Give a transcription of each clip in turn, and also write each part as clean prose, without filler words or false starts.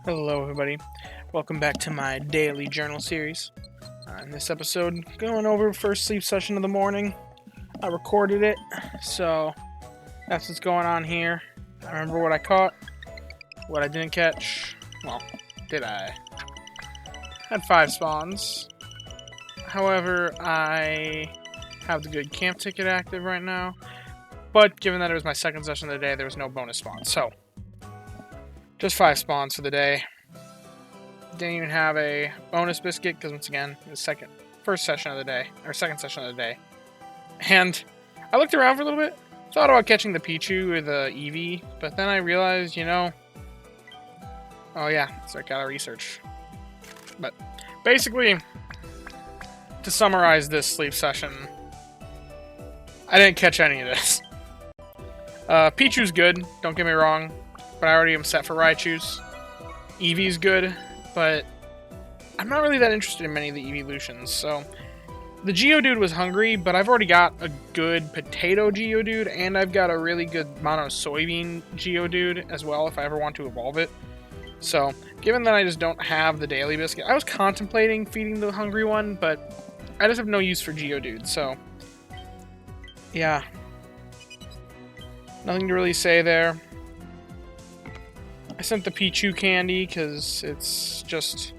Hello, everybody. Welcome back to my daily journal series. In this episode, going over first sleep session of the morning. I recorded it, so that's what's going on here. I remember what I caught, what I didn't catch. Well, did I? Had 5 spawns. However, I have the good camp ticket active right now. But given that it was my second session of the day, there was no bonus spawn. So, just 5 spawns for the day. Didn't even have a bonus biscuit because once again, it was first session of the day, or second session of the day. And I looked around for a little bit, thought about catching the Pichu or the Eevee, but then I realized, oh yeah, so I gotta research. But basically, to summarize this sleep session, I didn't catch any of this. Pichu's good, don't get me wrong, but I already am set for Raichu's. Eevee's good, but I'm not really that interested in many of the evolutions, so the Geodude was hungry, but I've already got a good potato Geodude, and I've got a really good mono soybean Geodude as well if I ever want to evolve it. So, given that I just don't have the daily biscuit, I was contemplating feeding the hungry one, but I just have no use for Geodude, so yeah. Nothing to really say there. I sent the Pichu candy because it's just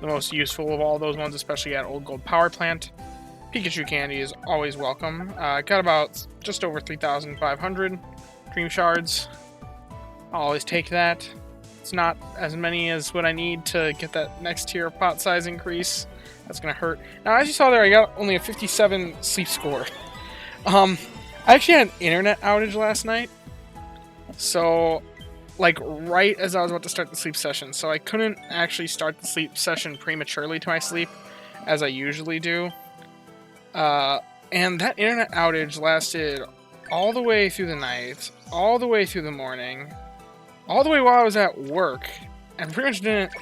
the most useful of all those ones, especially at Old Gold Power Plant. Pikachu candy is always welcome. I got about just over 3,500 Dream Shards. I'll always take that. It's not as many as what I need to get that next tier of pot size increase. That's going to hurt. Now, as you saw there, I got only a 57 sleep score. I actually had an internet outage last night. So, like, right as I was about to start the sleep session. So I couldn't actually start the sleep session prematurely to my sleep, as I usually do. And that internet outage lasted all the way through the night, all the way through the morning, all the way while I was at work, and pretty much didn't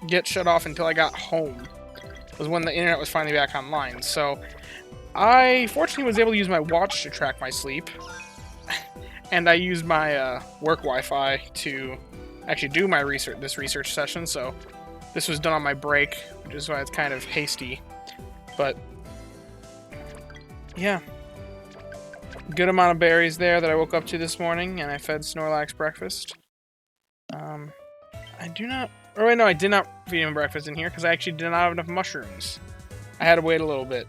get shut off until I got home. It was when the internet was finally back online. So I fortunately was able to use my watch to track my sleep. And I used my work Wi-Fi to actually do my research session, so this was done on my break, which is why it's kind of hasty. But yeah, good amount of berries there that I woke up to this morning, and I fed Snorlax breakfast. I did not feed him breakfast in here because I actually did not have enough mushrooms. I had to wait a little bit.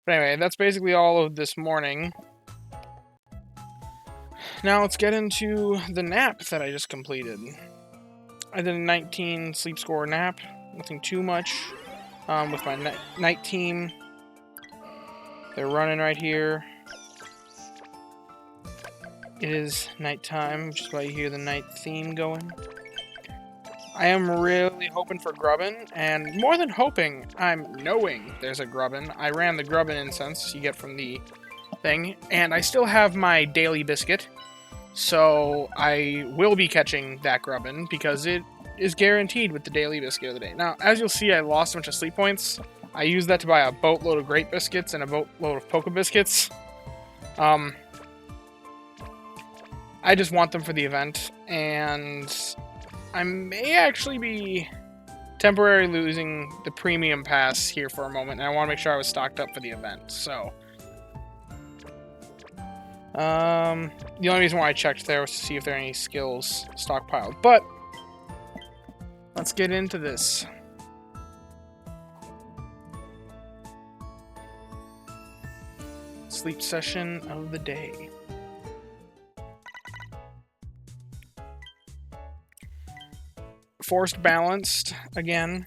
But anyway, that's basically all of this morning. Now let's get into the nap that I just completed. I did a 19 sleep score nap, nothing too much. With my night team, they're running right here. It is nighttime, which is why you hear the night theme going. I am really hoping for Grubbin, and more than hoping, I'm knowing there's a Grubbin. I ran the Grubbin incense you get from the thing, and I still have my daily biscuit. So I will be catching that Grubbin because it is guaranteed with the daily biscuit of the day. Now, as you'll see, I lost a bunch of sleep points. I used that to buy a boatload of Great Biscuits and a boatload of Poke Biscuits. I just want them for the event, and I may actually be temporarily losing the premium pass here for a moment, and I want to make sure I was stocked up for the event, so the only reason why I checked there was to see if there are any skills stockpiled. But let's get into this. Sleep session of the day. Forced balanced again.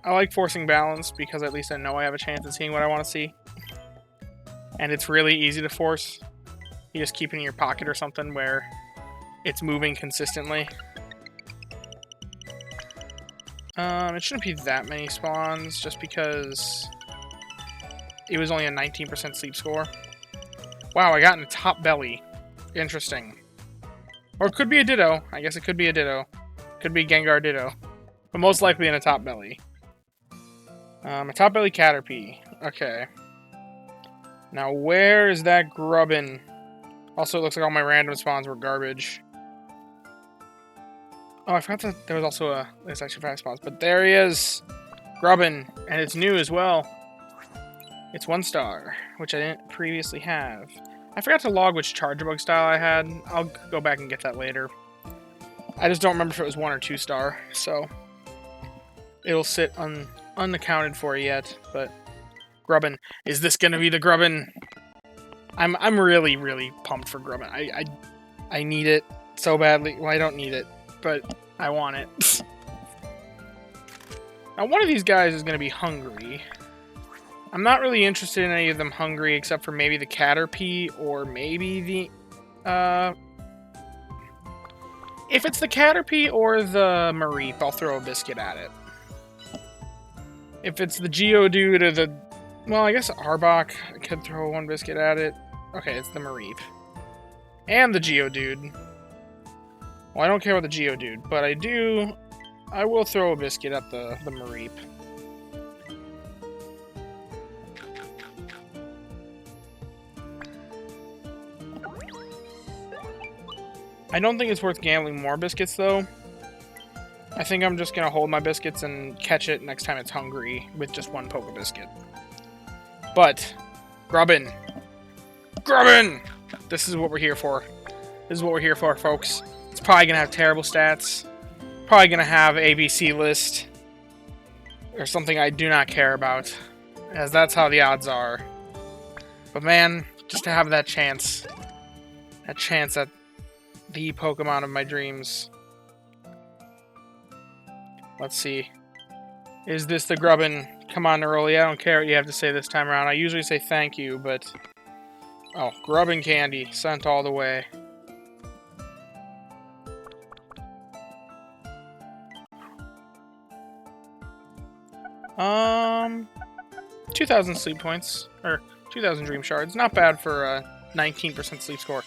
I like forcing balanced because at least I know I have a chance of seeing what I want to see. And it's really easy to force. You just keep it in your pocket or something where it's moving consistently. It shouldn't be that many spawns just because it was only a 19% sleep score. Wow, I got in a top belly. Interesting. Or it could be a Ditto. I guess it could be a Ditto. Could be Gengar Ditto. But most likely in a top belly. A top belly Caterpie. Okay. Now, where is that Grubbin? Also, it looks like all my random spawns were garbage. Oh, I forgot that there was also there's actually 5 spots, but there he is, Grubbin, and it's new as well. It's 1 star, which I didn't previously have. I forgot to log which Charger Bug style I had. I'll go back and get that later. I just don't remember if it was 1 or 2 star, so it'll sit unaccounted for yet. But Grubbin, is this gonna be the Grubbin? I'm really, really pumped for Grubbin. I need it so badly. Well, I don't need it, but I want it. Now, one of these guys is gonna be hungry. I'm not really interested in any of them hungry, except for maybe the Caterpie or maybe the if it's the Caterpie or the Mareep, I'll throw a biscuit at it. If it's the Geodude or the... Well, I guess Arbok, I could throw 1 biscuit at it. Okay, it's the Mareep. And the Geodude. Well, I don't care about the Geodude, but I will throw a biscuit at the Mareep. I don't think it's worth gambling more biscuits, though. I think I'm just going to hold my biscuits and catch it next time it's hungry with just 1 Poke Biscuit. But, Grubbin! Grubbin! This is what we're here for. This is what we're here for, folks. It's probably going to have terrible stats. Probably going to have ABC list. Or something I do not care about. As that's how the odds are. But man, just to have that chance. That chance at the Pokemon of my dreams. Let's see. Is this the Grubbin? Come on, Neroli. I don't care what you have to say this time around. I usually say thank you, but... Oh, Grubbin candy. Sent all the way. Um... 2,000 sleep points. Or, 2,000 dream shards. Not bad for a 19% sleep score.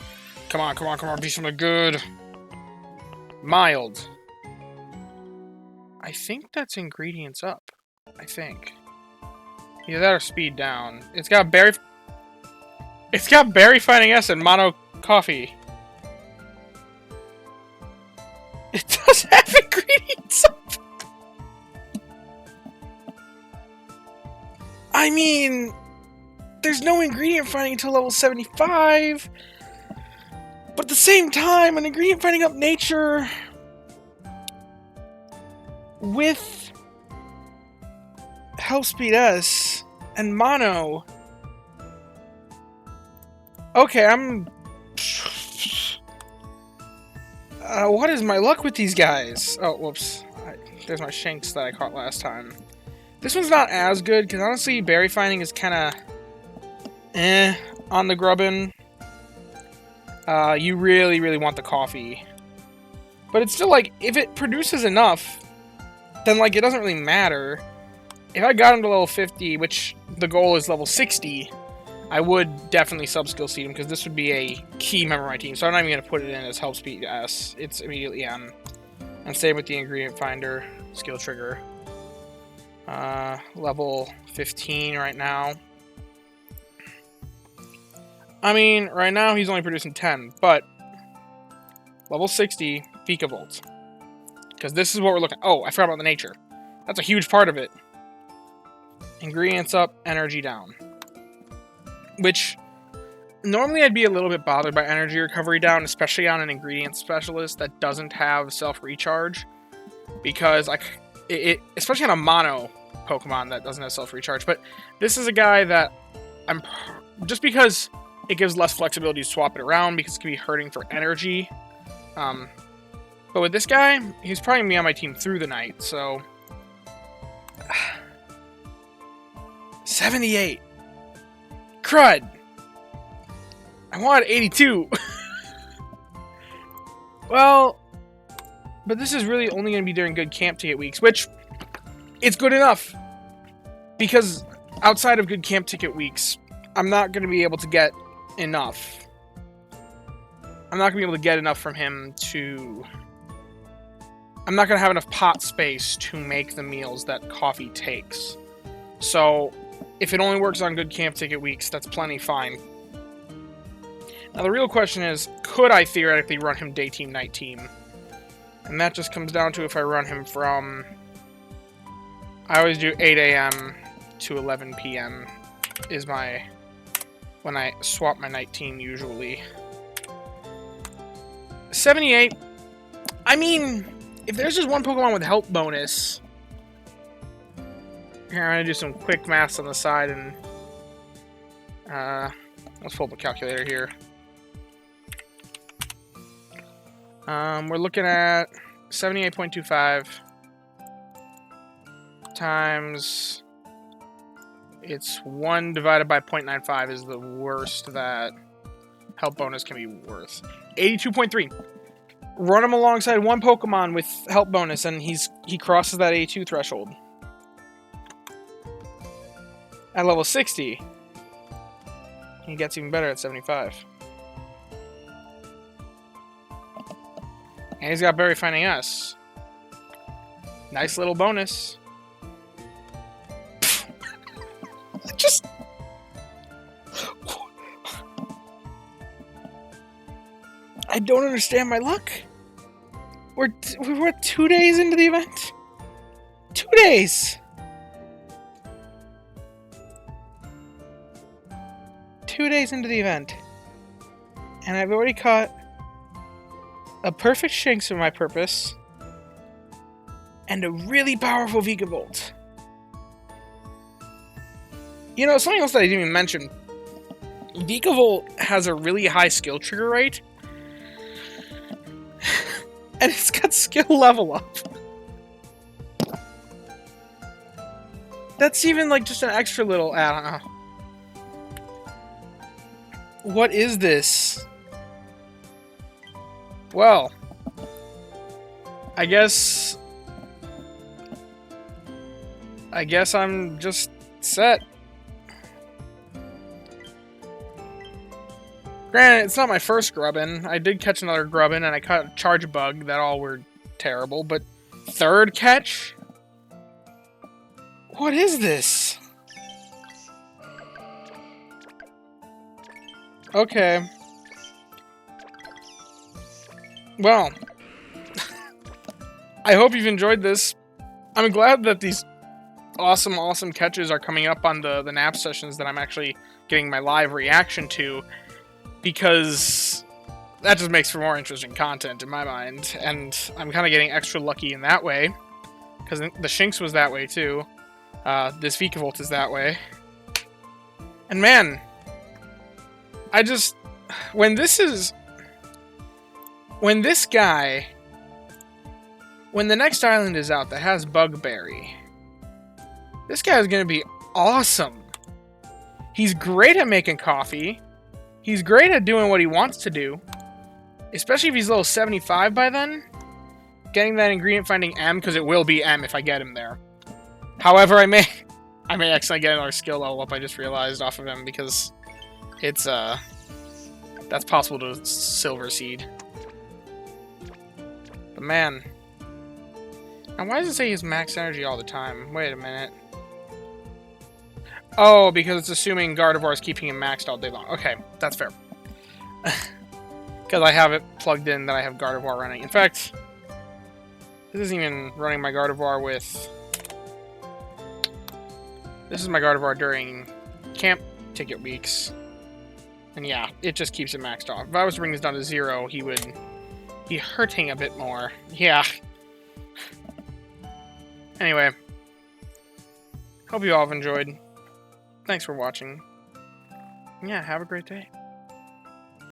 Come on, come on, come on. Be something good. Mild. I think that's ingredients up. I think. Either that or speed down. It's got berry... It's got berry fighting S and mono coffee. It does have ingredients up. I mean... There's no ingredient finding until level 75. But at the same time, an ingredient finding up nature... with Health Speed S and Mono. Okay, I'm... what is my luck with these guys? Oh, whoops. There's my Shinx that I caught last time. This one's not as good, because honestly, berry finding is kind of... on the Grubbin. You really, really want the coffee. But it's still like, if it produces enough... then, like, it doesn't really matter. If I got him to level 50, which the goal is level 60, I would definitely sub-skill seed him, because this would be a key member of my team. So I'm not even going to put it in as Help Speed S. It's immediately M. And same with the Ingredient Finder, Skill Trigger. Level 15 right now. I mean, right now he's only producing 10, but level 60, Vikavolt. Because this is what we're looking... Oh, I forgot about the nature. That's a huge part of it. Ingredients up, energy down. Which, normally I'd be a little bit bothered by energy recovery down, especially on an ingredient specialist that doesn't have self-recharge. Because, especially on a mono Pokemon that doesn't have self-recharge. But this is a guy that just because it gives less flexibility to swap it around, because it can be hurting for energy. But with this guy, he's probably going to be on my team through the night, so... 78. Crud! I wanted 82. Well, but this is really only going to be during good camp ticket weeks, which, it's good enough. Because outside of good camp ticket weeks, I'm not going to be able to get enough. I'm not going to be able to get enough from him to... I'm not going to have enough pot space to make the meals that coffee takes. So, if it only works on good camp ticket weeks, that's plenty fine. Now, the real question is, could I theoretically run him day team, night team? And that just comes down to if I run him from... I always do 8 a.m. to 11 p.m. is my... when I swap my night team, usually. 78. I mean, if there's just one Pokemon with health bonus... Here, I'm going to do some quick maths on the side and... let's pull up a calculator here. We're looking at 78.25 times... It's 1 divided by 0.95 is the worst that health bonus can be worth. 82.3. Run him alongside one Pokemon with health bonus, and he crosses that 82 threshold. At level 60, he gets even better at 75. And he's got Berry Finding Us. Nice little bonus. Just... I don't understand my luck. We're 2 days into the event? 2 days! 2 days into the event. And I've already caught a perfect Shinx for my purpose. And a really powerful Vikavolt. You know, something else that I didn't even mention. Vikavolt has a really high skill trigger rate. And it's got skill level up. That's even like just an extra little... I don't know. What is this? Well, I guess I'm just set. Granted, it's not my first Grubbin. I did catch another Grubbin, and I caught a Charge Bug. That all were terrible, but third catch? What is this? Okay. Well, I hope you've enjoyed this. I'm glad that these awesome catches are coming up on the nap sessions that I'm actually getting my live reaction to, because that just makes for more interesting content in my mind, and I'm kind of getting extra lucky in that way, because the Shinx was that way too. This Vikavolt is that way. And man, I just... When this guy... When the next island is out that has Bugberry, this guy is going to be awesome. He's great at making coffee. He's great at doing what he wants to do. Especially if he's level 75 by then. Getting that ingredient finding M, because it will be M if I get him there. However, I may accidentally get another skill level up, I just realized, off of him, because it's, that's possible to Silver Seed. But man... And why does it say he's max energy all the time? Wait a minute. Oh, because it's assuming Gardevoir is keeping him maxed all day long. Okay, that's fair. Because I have it plugged in that I have Gardevoir running. In fact, this isn't even running my Gardevoir with... This is my Gardevoir during camp ticket weeks. And yeah, it just keeps it maxed off. If I was to bring this down to 0, he would be hurting a bit more. Yeah. Anyway, hope you all have enjoyed. Thanks for watching. Yeah, have a great day.